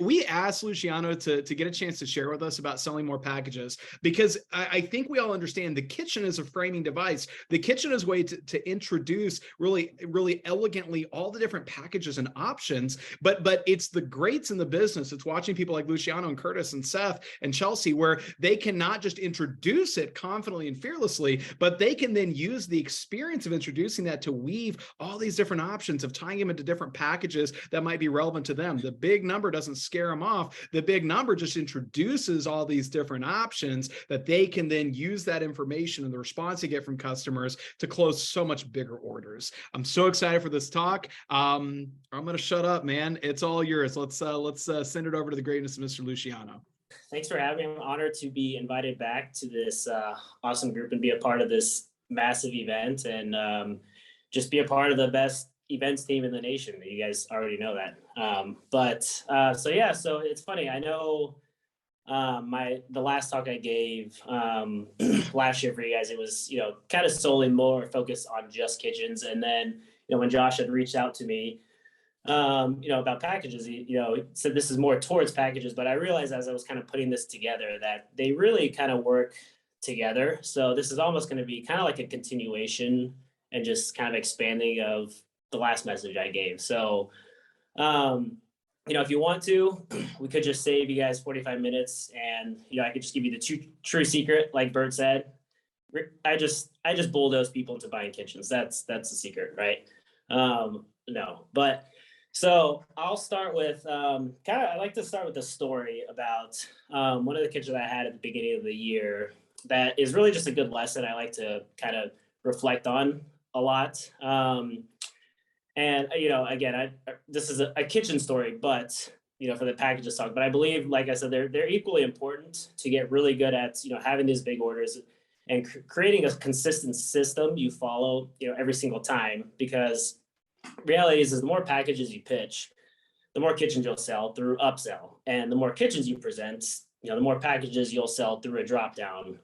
we asked Luciano to get a chance to share with us about selling more packages, because I think we all understand the kitchen is a framing device. The kitchen is a way to introduce really, really elegantly all the different packages and options, but it's the greats in the business. It's watching people like Luciano and Curtis and Seth and Chelsea, where they can not just introduce it confidently and fearlessly, but they can then use the experience of introducing that to weave all these different options of tying them into different packages that might be relevant to them. The big number doesn't scare them off. The big number just introduces all these different options that they can then use that information and the response they get from customers to close so much bigger orders. I'm so excited for this talk. I'm going to shut up, man. It's all yours. Let's send it over to the greatness of Mr. Luciano. Thanks for having me. I'm honored to be invited back to this awesome group and be a part of this massive event, and just be a part of the best events team in the nation. You guys already know that. So it's funny. I know the last talk I gave last year for you guys, it was, kind of solely more focused on just kitchens. And then, when Josh had reached out to me, about packages, he said this is more towards packages, but I realized as I was kind of putting this together that they really kind of work together. So this is almost going to be kind of like a continuation and just kind of expanding of the last message I gave. So, if you want to, we could just save you guys 45 minutes, and, I could just give you the true secret, like Bert said. I just bulldoze people into buying kitchens. That's the secret, right? So I'll start with I like to start with a story about one of the kitchens I had at the beginning of the year that is really just a good lesson I like to kind of reflect on a lot. Again, this is a kitchen story, but, for the packages talk, but I believe, like I said, they're equally important to get really good at, having these big orders and creating a consistent system you follow, every single time, because reality is the more packages you pitch, the more kitchens you'll sell through upsell, and the more kitchens you present, the more packages you'll sell through a drop down.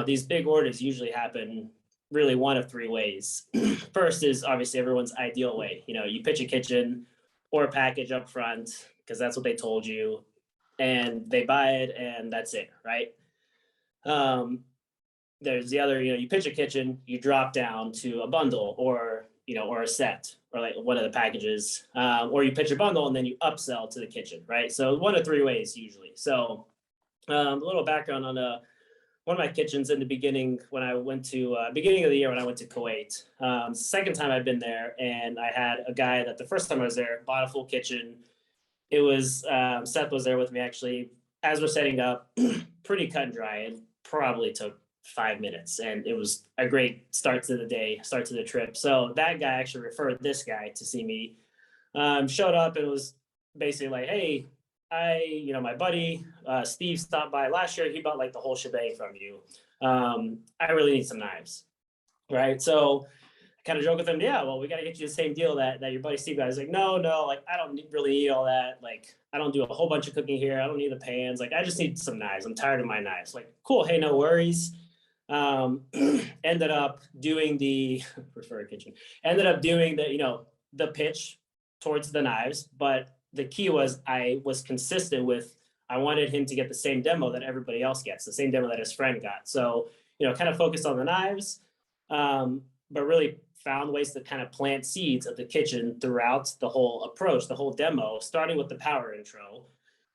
These big orders usually happen really one of three ways. First is obviously everyone's ideal way. You pitch a kitchen or a package up front because that's what they told you, and they buy it, and that's it, right? There's the other, you pitch a kitchen, you drop down to a bundle or a set, or like one of the packages, or you pitch a bundle and then you upsell to the kitchen, right? So one of three ways usually. So a little background on one of my kitchens in the beginning, when I went to beginning of the year when I went to Kuwait. Second time I've been there, and I had a guy that the first time I was there bought a full kitchen. It was Seth was there with me actually as we're setting up. Pretty cut and dry. It probably took 5 minutes, and it was a great start to the trip. So that guy actually referred this guy to see me. Showed up and was basically like, hey, my buddy Steve stopped by last year. He bought like the whole shebang from you. I really need some knives, right? So I kind of joke with him, yeah, well, we got to get you the same deal that your buddy Steve got. He's like, no, like I don't really need all that. Like I don't do a whole bunch of cooking here. I don't need the pans. Like I just need some knives. I'm tired of my knives. Like, cool. Hey, no worries. Ended up doing the the pitch towards the knives, but the key was I was consistent with, I wanted him to get the same demo that everybody else gets, the same demo that his friend got. So, kind of focused on the knives, but really found ways to kind of plant seeds of the kitchen throughout the whole approach, the whole demo, starting with the power intro.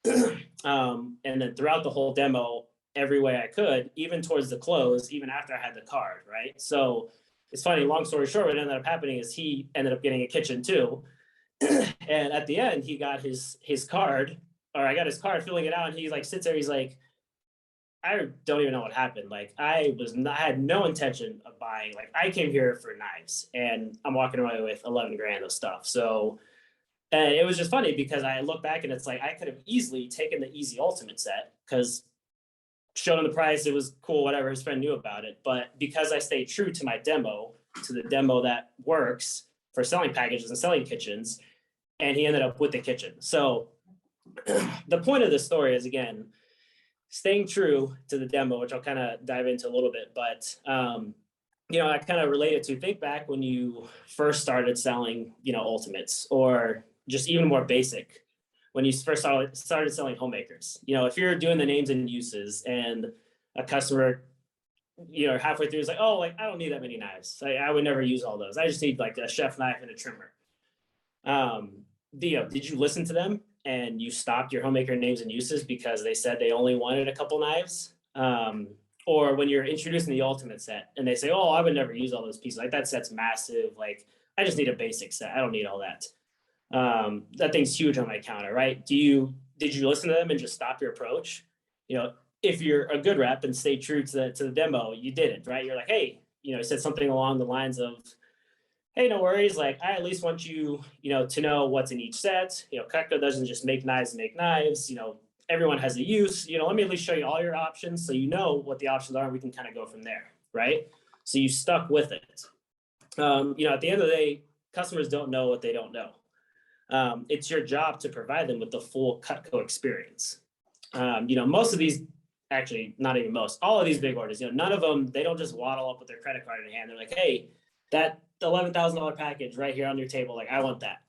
And then throughout the whole demo, every way I could, even towards the close, even after I had the card, right? So it's funny, long story short, what ended up happening is he ended up getting a kitchen too. And at the end, he got his card, or I got his card, filling it out, and he like sits there, he's like, I don't even know what happened. Like I had no intention of buying. Like I came here for knives, and I'm walking away with 11 grand of stuff. So, and it was just funny because I look back and it's like I could have easily taken the easy ultimate set because showed him the price, it was cool, whatever, his friend knew about it. But because I stayed true to my demo, to the demo that works for selling packages and selling kitchens, and he ended up with the kitchen. So the point of the story is, again, staying true to the demo, which I'll kind of dive into a little bit. But, I kind of related to, think back when you first started selling, ultimates, or just even more basic when you first started selling homemakers. You know, if you're doing the names and uses and a customer, you know, halfway through is like, oh, like I don't need that many knives. I would never use all those. I just need like a chef knife and a trimmer. Did you listen to them and you stopped your homemaker names and uses because they said they only wanted a couple knives? Or when you're introducing the ultimate set and they say, oh, I would never use all those pieces. Like that set's massive. Like I just need a basic set. I don't need all that. That thing's huge on my counter, right? Did you listen to them and just stop your approach? You know, if you're a good rep and stay true to the demo, you didn't, right? You're like, hey, you know, said something along the lines of, hey, no worries. Like, I at least want you, you know, to know what's in each set. You know, Cutco doesn't just make knives. You know, everyone has a use. You know, let me at least show you all your options so you know what the options are and we can kind of go from there, right? So you stuck with it. You know, at the end of the day, customers don't know what they don't know. It's your job to provide them with the full Cutco experience. You know, most of these, actually, not even most, all of these big orders, you know, none of them, they don't just waddle up with their credit card in hand. They're like, hey, that $11,000 package right here on your table, like, I want that.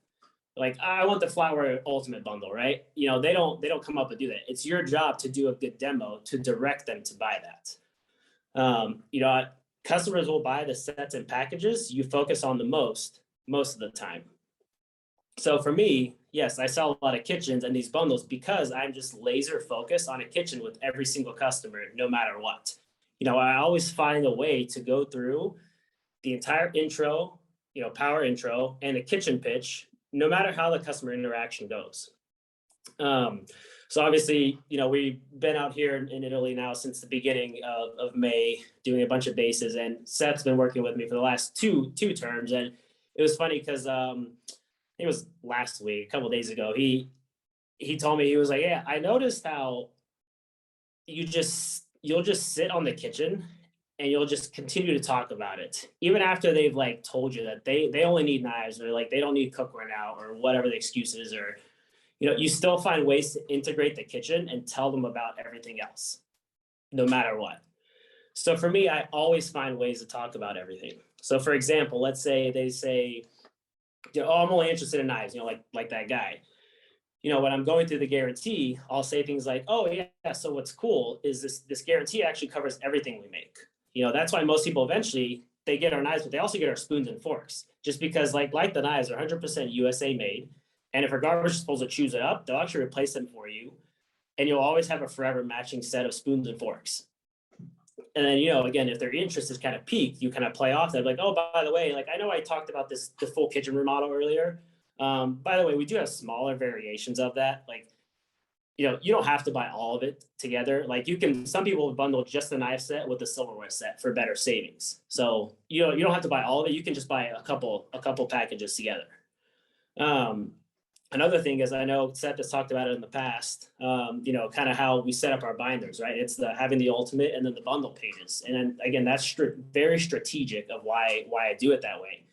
Like, I want the Flatware Ultimate bundle, right? You know, they don't come up and do that. It's your job to do a good demo to direct them to buy that. You know, customers will buy the sets and packages you focus on the most of the time. So for me, yes, I sell a lot of kitchens and these bundles because I'm just laser focused on a kitchen with every single customer, no matter what. You know, I always find a way to go through the entire intro, you know, power intro and a kitchen pitch, no matter how the customer interaction goes. So obviously, you know, we've been out here in Italy now since the beginning of May, doing a bunch of bases, and Seth's been working with me for the last two terms. And it was funny because it was last week, a couple of days ago, he told me, he was like, yeah, I noticed how you'll just sit on the kitchen and you'll just continue to talk about it. Even after they've like told you that they only need knives or like they don't need cookware now or whatever the excuse is, or, you know, you still find ways to integrate the kitchen and tell them about everything else, no matter what. So for me, I always find ways to talk about everything. So for example, let's say they say, you know, oh, I'm only interested in knives, you know, like that guy. You know, when I'm going through the guarantee, I'll say things like, oh yeah, so what's cool is this guarantee actually covers everything we make. You know, that's why most people eventually, they get our knives, but they also get our spoons and forks, just because like the knives are 100% USA made. And if a garbage disposal chews it up, they'll actually replace them for you. And you'll always have a forever matching set of spoons and forks. And then, you know, again, if their interest is kind of piqued, you kind of play off that, like, oh, by the way, like, I know I talked about the full kitchen remodel earlier. By the way, we do have smaller variations of that. Like, you know, you don't have to buy all of it together. Like some people bundle just the knife set with the silverware set for better savings. So, you know, you don't have to buy all of it. You can just buy a couple packages together. Another thing is, I know Seth has talked about it in the past, you know, kind of how we set up our binders, right? It's having the ultimate and then the bundle pages. And then again, that's very strategic of why I do it that way.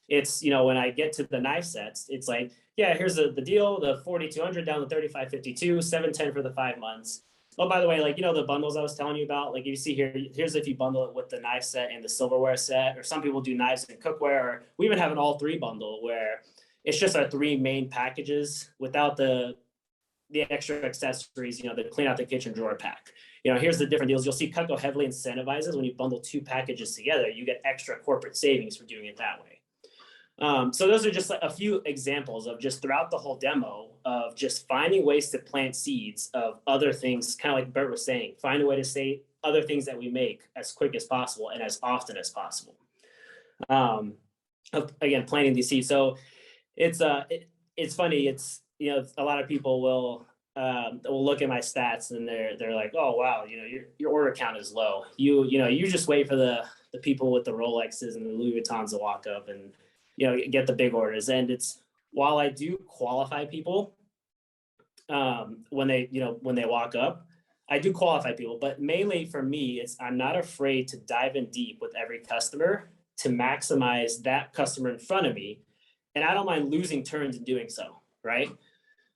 It's, you know, when I get to the knife sets, it's like, yeah, here's the deal, the 4,200 down to 3,552, 710 for the 5 months. Oh, by the way, like, you know, the bundles I was telling you about, like you see here's if you bundle it with the knife set and the silverware set, or some people do knives and cookware, or we even have an all three bundle where it's just our 3 main packages without the extra accessories, you know, the clean out the kitchen drawer pack. You know, here's the different deals. You'll see Cutco heavily incentivizes when you bundle 2 packages together, you get extra corporate savings for doing it that way. So those are just like a few examples of just throughout the whole demo of just finding ways to plant seeds of other things, kind of like Bert was saying, find a way to say other things that we make as quick as possible and as often as possible. Again, planting these seeds. So it's funny. It's, you know, a lot of people will look at my stats and they're like, oh wow, you know, your order count is low. You know, you just wait for the people with the Rolexes and the Louis Vuittons to walk up and, you know, get the big orders. And it's, while I do qualify people when they walk up, I do qualify people, but mainly for me, it's, I'm not afraid to dive in deep with every customer to maximize that customer in front of me. And I don't mind losing turns in doing so, right?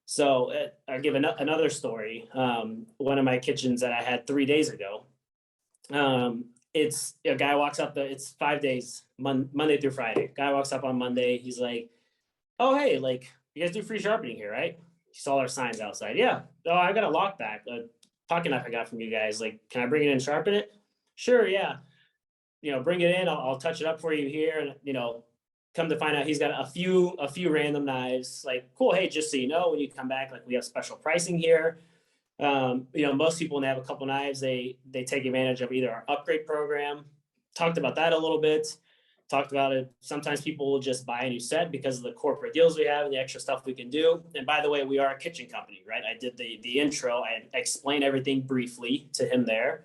So I'll give another story. One of my kitchens that I had 3 days ago, it's a guy walks up, it's 5 days, Monday through Friday. Guy walks up on Monday. He's like, oh, hey, like, you guys do free sharpening here, right? saw our signs outside. Yeah. Oh, I got a lock back, a pocket knife I got from you guys. Like, can I bring it in and sharpen it? Sure. Yeah. Bring it in. I'll touch it up for you here. And, come to find out he's got a few random knives. Like, cool. Hey, just so you know, when you come back, like, we have special pricing here. Most people, when they have a couple knives, they take advantage of either our upgrade program. Talked about that a little bit. Talked about it. Sometimes people will just buy a new set because of the corporate deals we have and the extra stuff we can do. And by the way, we are a kitchen company, right? I did the intro. I explained everything briefly to him there.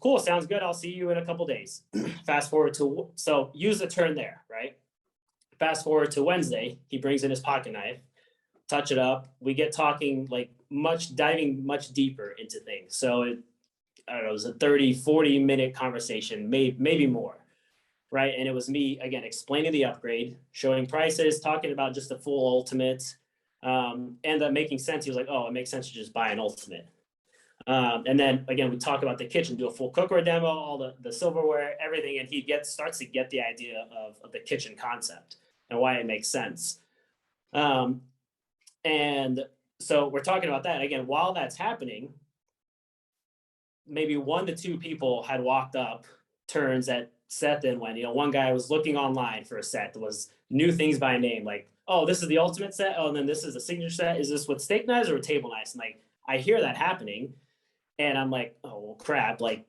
Cool. Sounds good. I'll see you in a couple days. Fast forward to, so use the turn there, right? Fast forward to Wednesday. He brings in his pocket knife, touch it up. We get talking, like, diving much deeper into things. So I don't know, it was a 30, 40-minute conversation, maybe more. Right. And it was me, again, explaining the upgrade, showing prices, talking about just the full ultimate, and that making sense. He was like, oh, it makes sense to just buy an ultimate. And then again, we talk about the kitchen, do a full cookware demo, all the silverware, everything. And he starts to get the idea of the kitchen concept and why it makes sense. And so we're talking about that. Again, while that's happening, maybe 1 to 2 people had walked up turns that Seth then went. One guy was looking online for a set that was new things by name, like, oh, this is the ultimate set. Oh, and then this is the signature set. Is this with steak knives or with table knives? And like, I hear that happening, and I'm like, oh, well, crap. Like,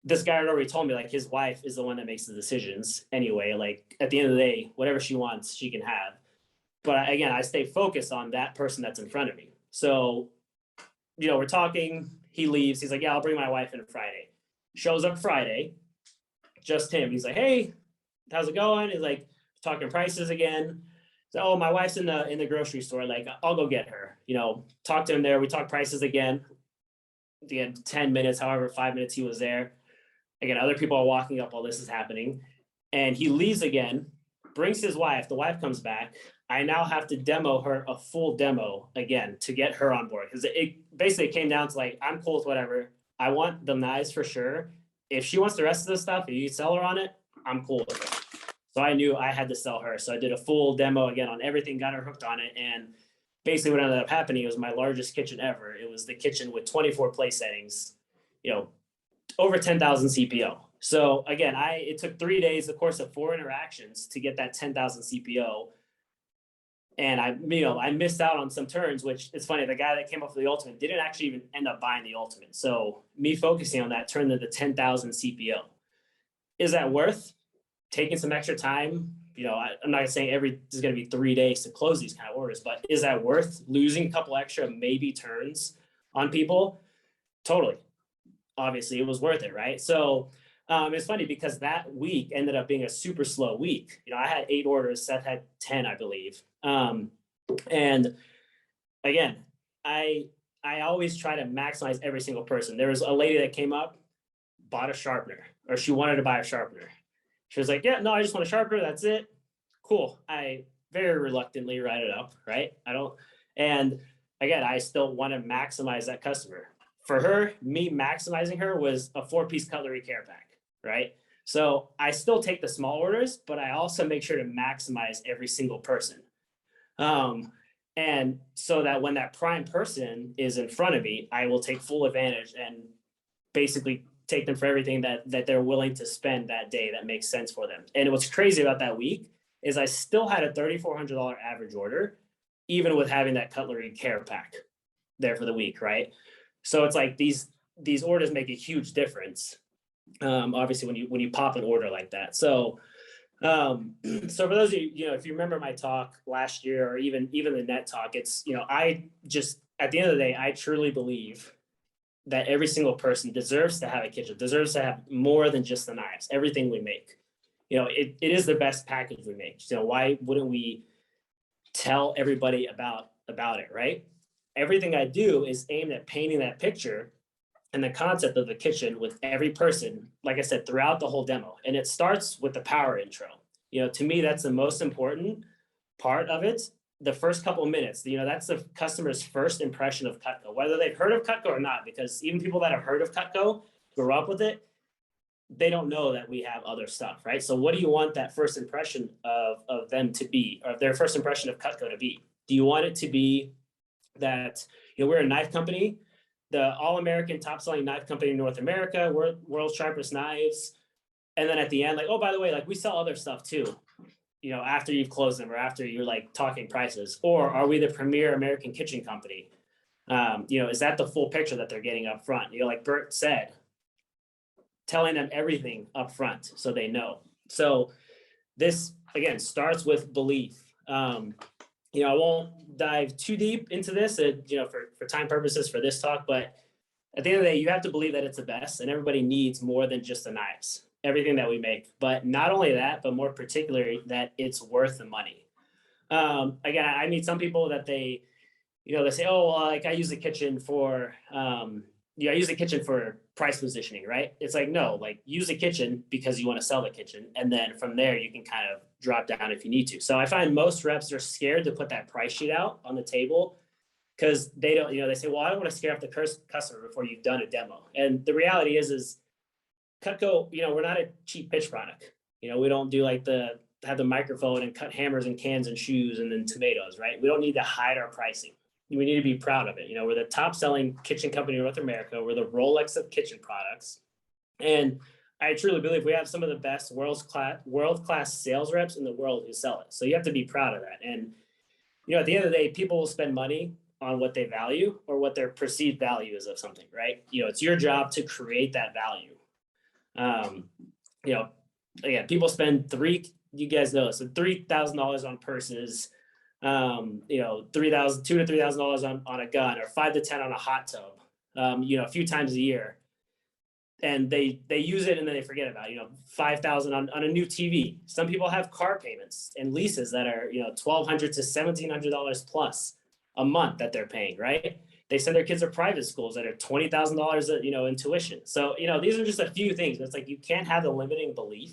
this guy had already told me, like, his wife is the one that makes the decisions anyway. Like, at the end of the day, whatever she wants, she can have. But again, I stay focused on that person that's in front of me. So, we're talking. He leaves. He's like, yeah, I'll bring my wife in Friday. Shows up Friday. Just him. He's like, hey, how's it going? He's like, talking prices again. So, oh, my wife's in the grocery store. Like, I'll go get her. Talk to him there. We talk prices again. Again, 10 minutes, however, 5 minutes he was there. Again, other people are walking up while this is happening. And he leaves again, brings his wife. The wife comes back. I now have to demo her a full demo again to get her on board. Because it basically came down to, like, I'm cool with whatever. I want the knives for sure. If she wants the rest of the stuff, if you sell her on it, I'm cool with it. So I knew I had to sell her. So I did a full demo again on everything, got her hooked on it. And basically what ended up happening, it was my largest kitchen ever. It was the kitchen with 24 place settings, over 10,000 CPO. So again, it took 3 days, the course of 4 interactions to get that 10,000 CPO. And I missed out on some turns, which it's funny. The guy that came up with the ultimate didn't actually even end up buying the ultimate. So me focusing on that turned into 10,000 CPO. Is that worth taking some extra time? I'm not saying there's going to be 3 days to close these kind of orders, but is that worth losing a couple extra maybe turns on people? Totally. Obviously, it was worth it, right? So it's funny because that week ended up being a super slow week. I had 8 orders. Seth had 10, I believe. And again, I always try to maximize every single person. There was a lady that came up, bought a sharpener, or she wanted to buy a sharpener. She was like, yeah, no, I just want a sharpener. That's it. Cool. I very reluctantly write it up, right? And again, I still want to maximize that customer. For her, me maximizing her was a 4-piece cutlery care pack, right? So I still take the small orders, but I also make sure to maximize every single person. And so that when that prime person is in front of me, I will take full advantage and basically take them for everything that they're willing to spend that day that makes sense for them. And what's crazy about that week is I still had a $3,400 average order, even with having that cutlery care pack there for the week, right? So it's like these orders make a huge difference. Obviously, when you pop an order like that. So so for those of you, if you remember my talk last year or even the net talk, it's, I just, at the end of the day, I truly believe that every single person deserves to have a kitchen, deserves to have more than just the knives, everything we make. It is the best package we make. Why wouldn't we tell everybody about it, right? Everything I do is aimed at painting that picture and the concept of the kitchen with every person, like I said, throughout the whole demo. And it starts with the power intro. To me, that's the most important part of it. The first couple of minutes, that's the customer's first impression of Cutco, whether they've heard of Cutco or not, because even people that have heard of Cutco, grew up with it, they don't know that we have other stuff, right? So what do you want that first impression of them to be, or their first impression of Cutco to be? Do you want it to be that, we're a knife company, the all-American top-selling knife company in North America, we're world's sharpest knives. And then at the end, like, oh, by the way, like we sell other stuff too, after you've closed them or after you're like talking prices. Or are we the premier American kitchen company? Is that the full picture that they're getting up front? Like Bert said, telling them everything up front so they know. So this, again, starts with belief. I won't dive too deep into this, for time purposes for this talk, but at the end of the day, you have to believe that it's the best, and everybody needs more than just the knives, everything that we make. But not only that, but more particularly that it's worth the money. Again, I meet some people that they say, oh, well, like I use the kitchen for, I use the kitchen for price positioning, right? It's like, no, like use the kitchen because you want to sell the kitchen. And then from there, you can kind of drop down if you need to. So I find most reps are scared to put that price sheet out on the table because they don't, they say, well, I don't want to scare off the customer before you've done a demo. And the reality is Cutco, we're not a cheap pitch product. We don't do like have the microphone and cut hammers and cans and shoes and then tomatoes, right? We don't need to hide our pricing. We need to be proud of it. We're the top selling kitchen company in North America. We're the Rolex of kitchen products. And I truly believe we have some of the best world-class sales reps in the world who sell it. So you have to be proud of that. And, at the end of the day, people will spend money on what they value or what their perceived value is of something, right? It's your job to create that value. Again, people spend you guys know, so $3,000 on purses, $2,000 to $3,000 on a gun, or $5,000 to $10,000 on a hot tub, a few times a year. And they use it and then they forget about it. $5,000 on a new TV. Some people have car payments and leases that are, $1,200 to $1,700 plus a month that they're paying, right? They send their kids to private schools that are $20,000, in tuition. So, these are just a few things. It's like you can't have the limiting belief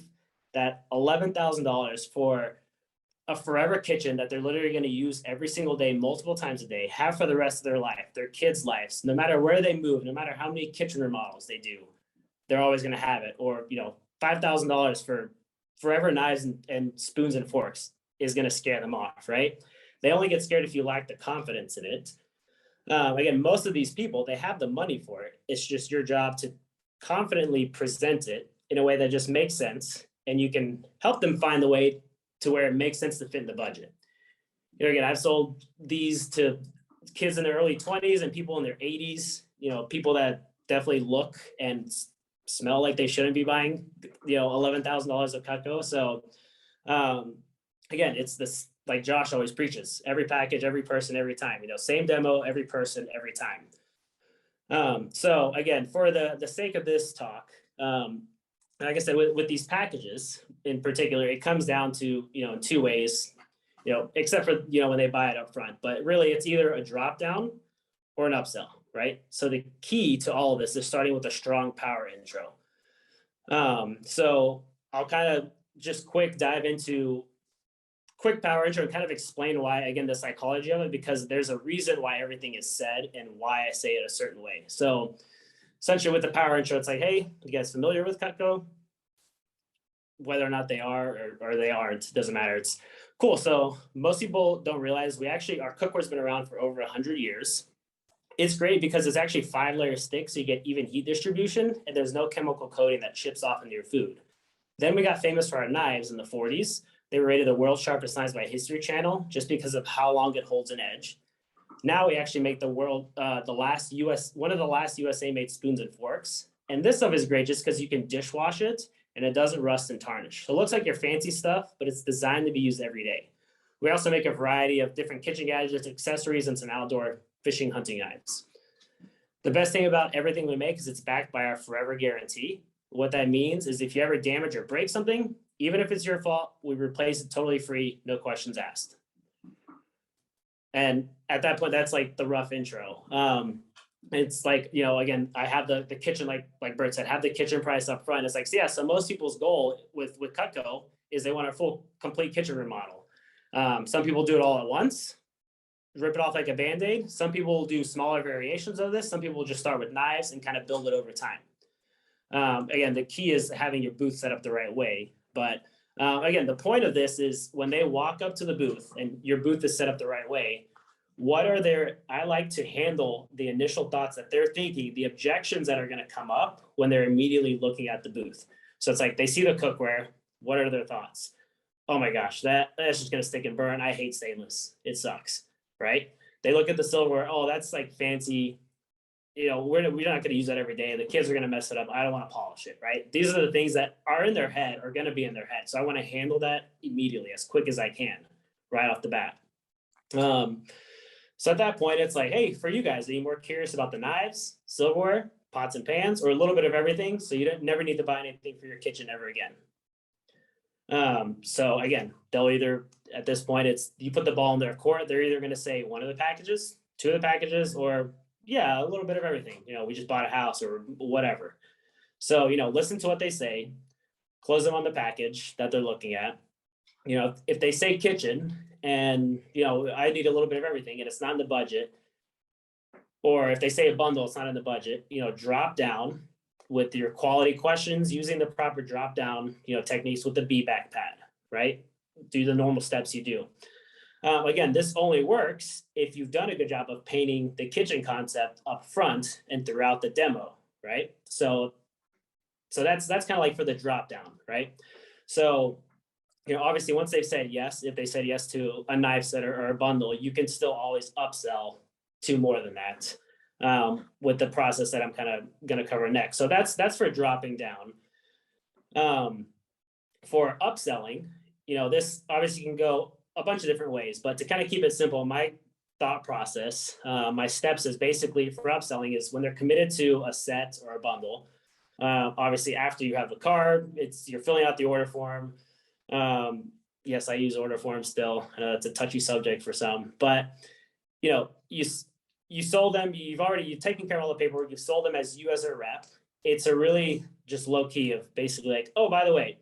that $11,000 for a forever kitchen that they're literally going to use every single day, multiple times a day, have for the rest of their life, their kids' lives, no matter where they move, no matter how many kitchen remodels they do, they're always going to have it. Or, $5,000 for forever knives and spoons and forks is going to scare them off, right? They only get scared if you lack the confidence in it. Again, most of these people, they have the money for it. It's just your job to confidently present it in a way that just makes sense, and you can help them find the way to where it makes sense to fit in the budget. Again, I've sold these to kids in their early 20s and people in their 80s, people that definitely look and smell like they shouldn't be buying, $11,000 of Cutco. So again, it's this, like Josh always preaches, every package, every person, every time, same demo, every person, every time. So again, for the sake of this talk, like I said, with these packages in particular, it comes down to, in two ways, except for, when they buy it up front, but really it's either a drop down or an upsell, right? So the key to all of this is starting with a strong power intro. So I'll kind of just dive into quick power intro and kind of explain why, again, the psychology of it, because there's a reason why everything is said and why I say it a certain way. So essentially with the power intro, it's like, hey, you guys familiar with Cutco? Whether or not they are or they aren't, doesn't matter. It's cool. So most people don't realize our cookware's been around for over 100 years. It's great because it's actually 5-layer stick, so you get even heat distribution, and there's no chemical coating that chips off into your food. Then we got famous for our knives in the 40s. They were rated the world's sharpest knives by History Channel just because of how long it holds an edge. Now we actually make one of the last USA made spoons and forks. And this stuff is great just because you can dishwash it and it doesn't rust and tarnish. So it looks like your fancy stuff, but it's designed to be used every day. We also make a variety of different kitchen gadgets, accessories, and some outdoor fishing, hunting knives. The best thing about everything we make is it's backed by our forever guarantee. What that means is if you ever damage or break something, even if it's your fault, we replace it totally free, no questions asked. And at that point, that's like the rough intro. It's like, again, I have the kitchen, like Bert said, have the kitchen price up front. It's like, so most people's goal with Cutco is they want a full, complete kitchen remodel. Some people do it all at once, rip it off like a Band-Aid. Some people do smaller variations of this. Some people just start with knives and kind of build it over time. Again, the key is having your booth set up the right way. But again, the point of this is when they walk up to the booth and your booth is set up the right way, I like to handle the initial thoughts that they're thinking, the objections that are going to come up when they're immediately looking at the booth. So it's like they see the cookware. What are their thoughts? Oh my gosh, that's just going to stick and burn. I hate stainless. It sucks, right? They look at the silverware. Oh, that's like fancy. We're not going to use that every day. The kids are going to mess it up. I don't want to polish it, right? These are the things that are in their head, are going to be in their head. So I want to handle that immediately, as quick as I can, right off the bat. So at that point, it's like, hey, for you guys, are you more curious about the knives, silverware, pots and pans, or a little bit of everything? So you never need to buy anything for your kitchen ever again. So again, they'll either, at this point, it's you put the ball in their court. They're either going to say one of the packages, two of the packages, or yeah, a little bit of everything. We just bought a house or whatever. So, listen to what they say, close them on the package that they're looking at. If they say kitchen and, I need a little bit of everything and it's not in the budget, or if they say a bundle, it's not in the budget, drop down with your quality questions using the proper drop down, techniques with the be-back pad, right? Do the normal steps you do. Again, this only works if you've done a good job of painting the kitchen concept up front and throughout the demo, right? So that's kind of like for the drop down, right? So, obviously once they've said yes, if they said yes to a knife set or a bundle, you can still always upsell to more than that with the process that I'm kind of going to cover next. So that's for dropping down. For upselling, this obviously can go a bunch of different ways, but to kind of keep it simple, my thought process, my steps is basically for upselling is when they're committed to a set or a bundle. Obviously, after you have the card, you're filling out the order form. Yes, I use order forms still. I know it's a touchy subject for some, but you sold them. You've taken care of all the paperwork. You've sold them as you as a rep. It's a really just low key of basically like, oh, by the way,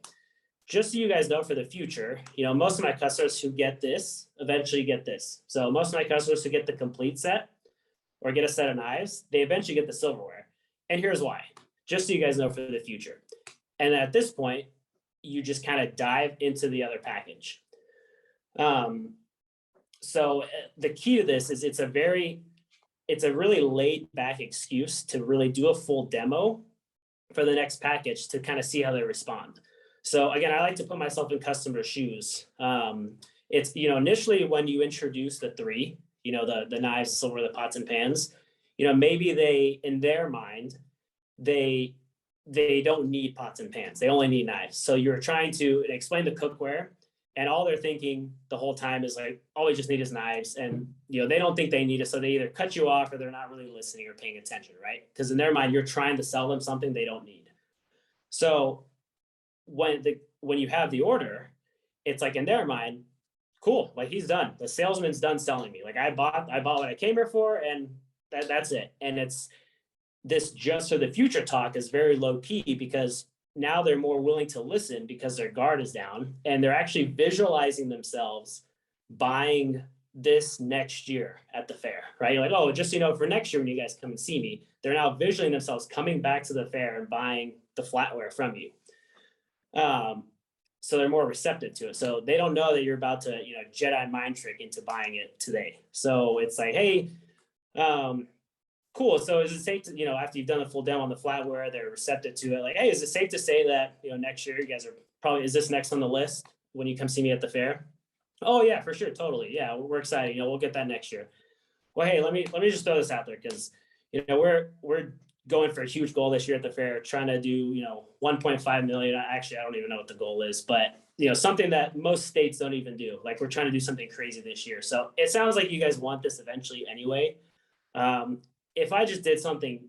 just so you guys know for the future, most of my customers who get this eventually get this. So most of my customers who get the complete set or get a set of knives, they eventually get the silverware. And here's why, just so you guys know for the future. And at this point, you just kind of dive into the other package. So the key to this is it's a really laid back excuse to really do a full demo for the next package to kind of see how they respond. So again, I like to put myself in customer shoes. It's, initially when you introduce the three, the knives, the silver, the pots and pans, maybe they, in their mind, they don't need pots and pans. They only need knives. So you're trying to explain the cookware and all they're thinking the whole time is like, all we just need is knives. And, they don't think they need it. So they either cut you off or they're not really listening or paying attention, right? Because in their mind, you're trying to sell them something they don't need. So when you have the order, it's like in their mind, cool, like he's done. The salesman's done selling me. Like I bought what I came here for, and that's it. And it's this just for the future talk is very low key because now they're more willing to listen because their guard is down and they're actually visualizing themselves buying this next year at the fair, right? You're like, oh, just for next year when you guys come and see me, they're now visualizing themselves coming back to the fair and buying the flatware from you. So they're more receptive to it. So they don't know that you're about to, Jedi mind trick into buying it today. So it's like, hey, cool. So is it safe to, after you've done the full demo on the flatware, they're receptive to it. Like, hey, is it safe to say that, next year you guys are probably, is this next on the list when you come see me at the fair? Oh yeah, for sure. Totally. Yeah. We're excited. We'll get that next year. Well, hey, let me just throw this out there. Cause we're going for a huge goal this year at the fair, trying to do, 1.5 million. Actually, I don't even know what the goal is, but something that most states don't even do. Like we're trying to do something crazy this year. So it sounds like you guys want this eventually anyway. If I just did something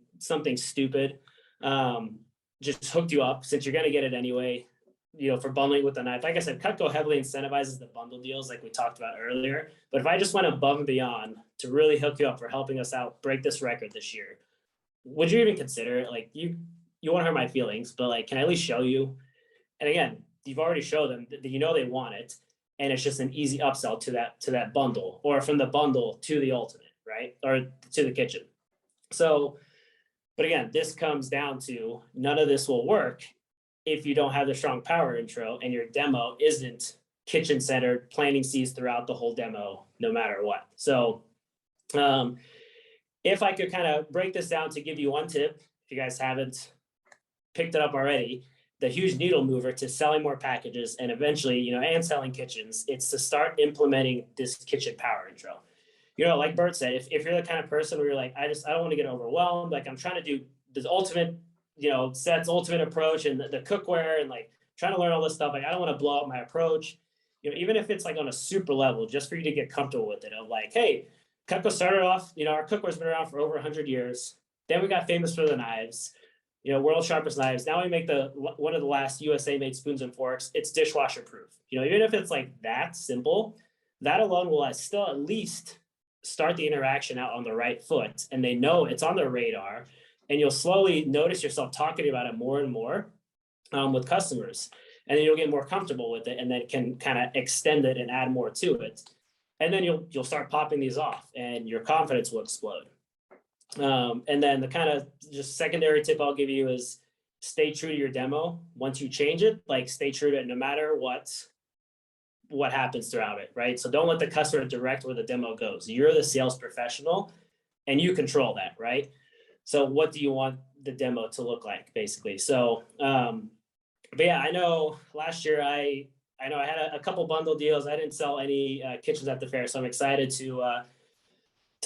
stupid, just hooked you up since you're going to get it anyway, for bundling with the knife, like I said, Cutco heavily incentivizes the bundle deals like we talked about earlier. But if I just went above and beyond to really hook you up for helping us out, break this record this year, would you even consider it? Like you won't hurt my feelings, but like, can I at least show you? And again, you've already showed them that they want it. And it's just an easy upsell to that bundle or from the bundle to the ultimate, right? Or to the kitchen. So, but again, this comes down to none of this will work if you don't have the strong power intro and your demo isn't kitchen centered, planting seeds throughout the whole demo, no matter what. So If I could kind of break this down to give you one tip, if you guys haven't picked it up already, the huge needle mover to selling more packages and eventually, and selling kitchens, it's to start implementing this kitchen power intro. Like Bert said, if you're the kind of person where you're like, I don't want to get overwhelmed, like I'm trying to do this ultimate, sets ultimate approach and the cookware and like trying to learn all this stuff, like I don't want to blow up my approach, even if it's like on a super level, just for you to get comfortable with it, of like, hey, Cutco started off, our cookware's been around for over 100 years. Then we got famous for the knives, world's sharpest knives. Now we make one of the last USA made spoons and forks. It's dishwasher proof. Even if it's like that simple, that alone will still at least start the interaction out on the right foot, and they know it's on their radar, and you'll slowly notice yourself talking about it more and more with customers, and then you'll get more comfortable with it, and then can kind of extend it and add more to it, and then you'll start popping these off, and your confidence will explode. And then the kind of just secondary tip I'll give you is stay true to your demo. Once you change it, like stay true to it no matter what happens throughout it, right? So don't let the customer direct where the demo goes. You're the sales professional and you control that, right? So what do you want the demo to look like, basically? So, but yeah, I know last year I had a couple bundle deals. I didn't sell any kitchens at the fair, so I'm excited to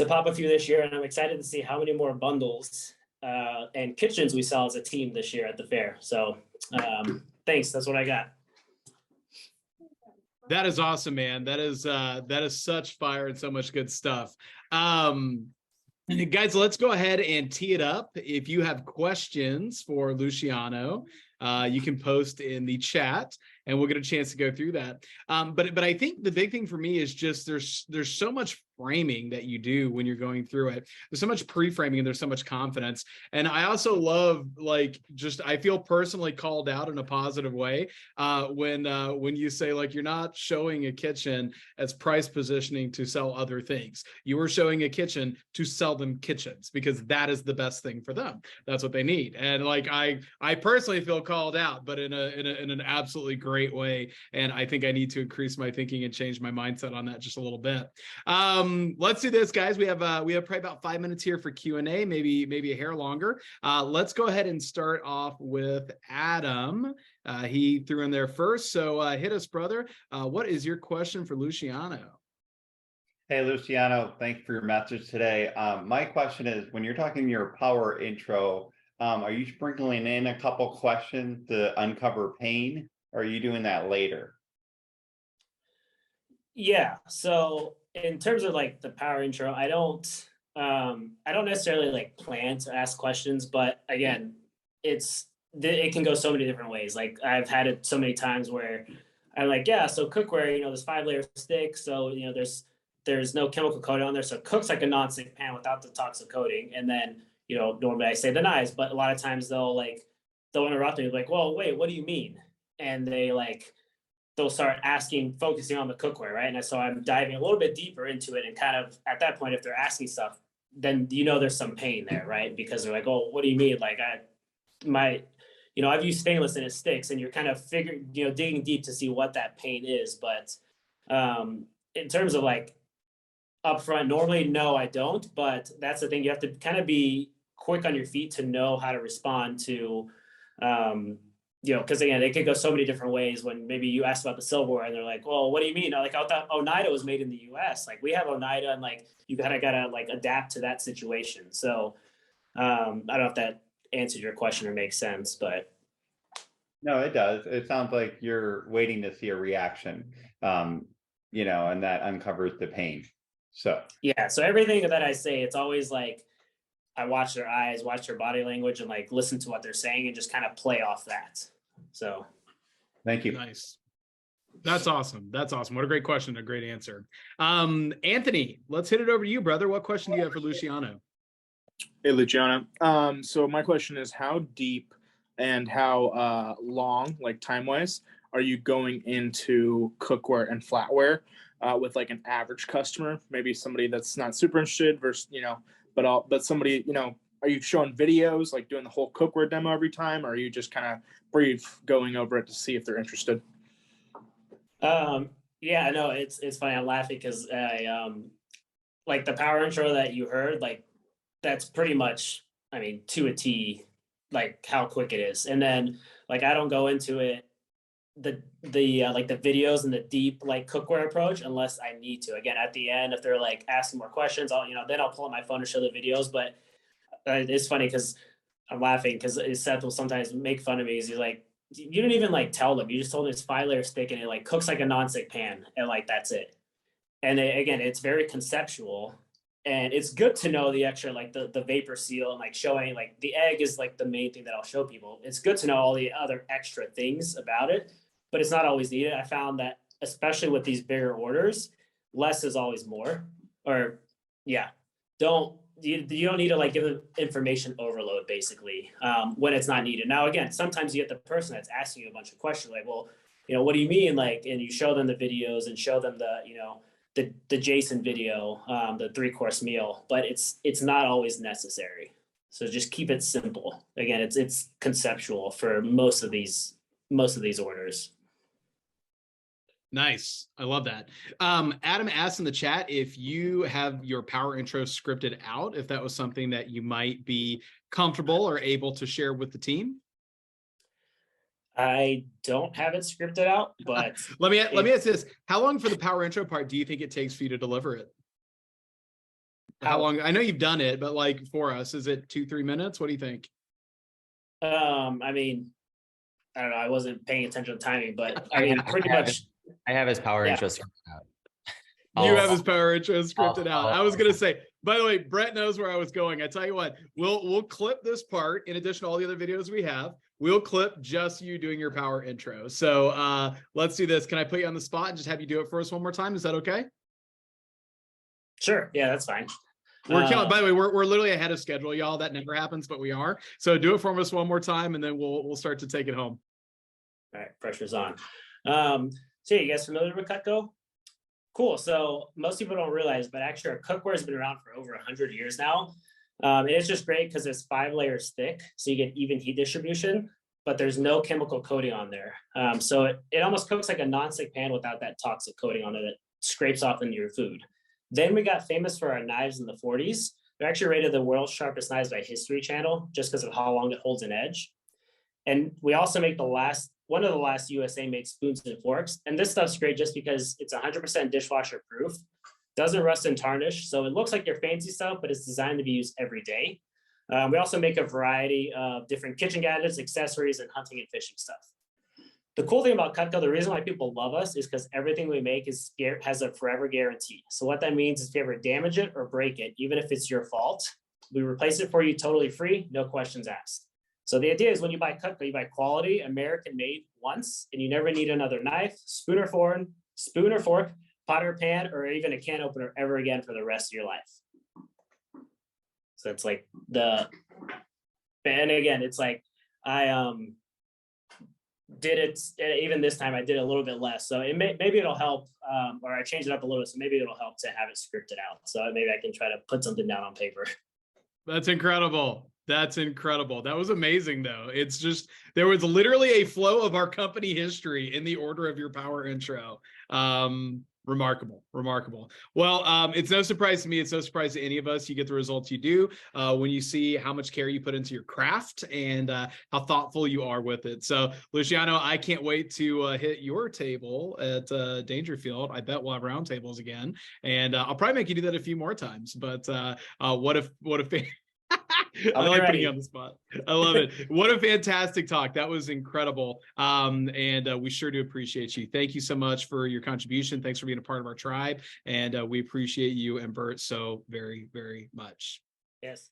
pop a few this year, and I'm excited to see how many more bundles and kitchens we sell as a team this year at the fair. So thanks, that's what I got. That is awesome, man. That is such fire and so much good stuff. Guys, let's go ahead and tee it up. If you have questions for Luciano, you can post in the chat and we'll get a chance to go through that. But I think the big thing for me is just there's so much framing that you do when you're going through it. There's so much pre-framing and there's so much confidence. And I also love, I feel personally called out in a positive way when you say, like, you're not showing a kitchen as price positioning to sell other things. You are showing a kitchen to sell them kitchens because that is the best thing for them. That's what they need. And like, I personally feel called out, but in an absolutely great way. And I think I need to increase my thinking and change my mindset on that just a little bit. Let's do this, guys. We have probably about 5 minutes here for Q&A, maybe a hair longer. Let's go ahead and start off with Adam. He threw in there first, so hit us, brother. What is your question for Luciano? Hey, Luciano, thanks for your message today. My question is, when you're talking your power intro, are you sprinkling in a couple questions to uncover pain, or are you doing that later? Yeah, so in terms of like the power intro, I don't necessarily like plan to ask questions, but again, it can go so many different ways. Like I've had it so many times where I'm like, yeah, so cookware, there's 5-layer stick, so there's no chemical coating on there, so it cooks like a non-stick pan without the toxic coating. And then normally I say the knives, but a lot of times they'll interrupt me, like, well, wait, what do you mean? And they'll start focusing on the cookware, right? And so I'm diving a little bit deeper into it, and kind of at that point, if they're asking stuff, then there's some pain there, right? Because they're like, oh, what do you mean? Like I've used stainless and it sticks, and you're kind of digging deep to see what that pain is. But in terms of like upfront, normally, no, I don't. But that's the thing, you have to kind of be quick on your feet to know how to respond to, because again, it could go so many different ways. When maybe you ask about the silverware and they're like, well, what do you mean? Like, I thought Oneida was made in the US. Like, we have Oneida, and like, you gotta like adapt to that situation. So I don't know if that answered your question or makes sense, but. No, it does. It sounds like you're waiting to see a reaction, and that uncovers the pain. So yeah, so everything that I say, it's always like, I watch their eyes, watch their body language, and like listen to what they're saying and just kind of play off that. So thank you. Nice. That's awesome. That's awesome. What a great question. A great answer. Anthony, let's hit it over to you, brother. What question do you have for Luciano? Hey, Luciano. So my question is, how deep and how long, like time-wise, are you going into cookware and flatware with like an average customer, maybe somebody that's not super interested versus, but somebody, are you showing videos, like doing the whole cookware demo every time, or are you just kind of brief going over it to see if they're interested? Yeah, no, it's funny. I'm laughing because like the power intro that you heard, like that's pretty much, I mean, to a T, like how quick it is. And then like I don't go into it the like the videos and the deep like cookware approach unless I need to. Again, at the end, if they're like asking more questions, I'll then I'll pull up my phone to show the videos. But it's funny because I'm laughing because Seth will sometimes make fun of me. He's like, you didn't even like tell them. You just told them it's 5 layers thick and it like cooks like a non-stick pan and like that's it. And again, it's very conceptual. And it's good to know the extra, like the vapor seal and like showing like the egg is like the main thing that I'll show people. It's good to know all the other extra things about it, but it's not always needed. I found that especially with these bigger orders, less is always more. Or yeah, you don't need to like give them information overload basically when it's not needed. Now again, sometimes you get the person that's asking you a bunch of questions like, well, what do you mean? Like, and you show them the videos and show them the Jason video, the 3-course meal, but it's not always necessary. So just keep it simple. Again, it's conceptual for most of these orders. Nice. I love that. Adam asked in the chat if you have your power intro scripted out, if that was something that you might be comfortable or able to share with the team. I don't have it scripted out, but let me ask this. How long for the power intro part do you think it takes for you to deliver it? How long? I know you've done it, but like for us, is it 2-3 minutes? What do you think? I mean, I don't know. I wasn't paying attention to timing, but I mean, pretty much. I have his power intro scripted out. You have his power intro scripted out. I was gonna say, by the way, Brett knows where I was going. I tell you what, we'll clip this part in addition to all the other videos we have. We'll clip just you doing your power intro. So let's do this. Can I put you on the spot and just have you do it for us one more time? Is that okay? Sure. Yeah, that's fine. We're killing. By the way, we're literally ahead of schedule, y'all. That never happens, but we are. So do it for us one more time, and then we'll start to take it home. All right, pressure's on. So yeah, you guys familiar with Cutco? Cool. So most people don't realize, but actually our cookware has been around for over 100 years now. And it's just great because it's 5 layers thick, so you get even heat distribution, but there's no chemical coating on there. So it almost cooks like a non-stick pan without that toxic coating on it that scrapes off into your food. Then we got famous for our knives in the 40s. They're actually rated the world's sharpest knives by History Channel just because of how long it holds an edge. And we also make one of the last USA made spoons and forks. And this stuff's great just because it's 100% dishwasher proof, doesn't rust and tarnish. So it looks like your fancy stuff, but it's designed to be used every day. We also make a variety of different kitchen gadgets, accessories, and hunting and fishing stuff. The cool thing about Cutco, the reason why people love us is because everything we make has a forever guarantee. So what that means is if you ever damage it or break it, even if it's your fault, we replace it for you totally free, no questions asked. So the idea is when you buy Cutco, you buy quality, American made once, and you never need another knife, spoon or fork, pot or pan, or even a can opener ever again for the rest of your life. So it's like and again, it's like I did it, even this time I did a little bit less. So maybe it'll help, or I changed it up a little, so maybe it'll help to have it scripted out. So maybe I can try to put something down on paper. That's incredible. That's incredible. That was amazing, though. It's just, there was literally a flow of our company history in the order of your power intro. Remarkable. Well, it's no surprise to me. It's no surprise to any of us. You get the results you do when you see how much care you put into your craft and how thoughtful you are with it. So, Luciano, I can't wait to hit your table at Dangerfield. I bet we'll have round tables again, and I'll probably make you do that a few more times. But what if I like putting you on the spot. I love it. What a fantastic talk. That was incredible. And we sure do appreciate you. Thank you so much for your contribution. Thanks for being a part of our tribe. And we appreciate you and Bert so very, very much. Yes.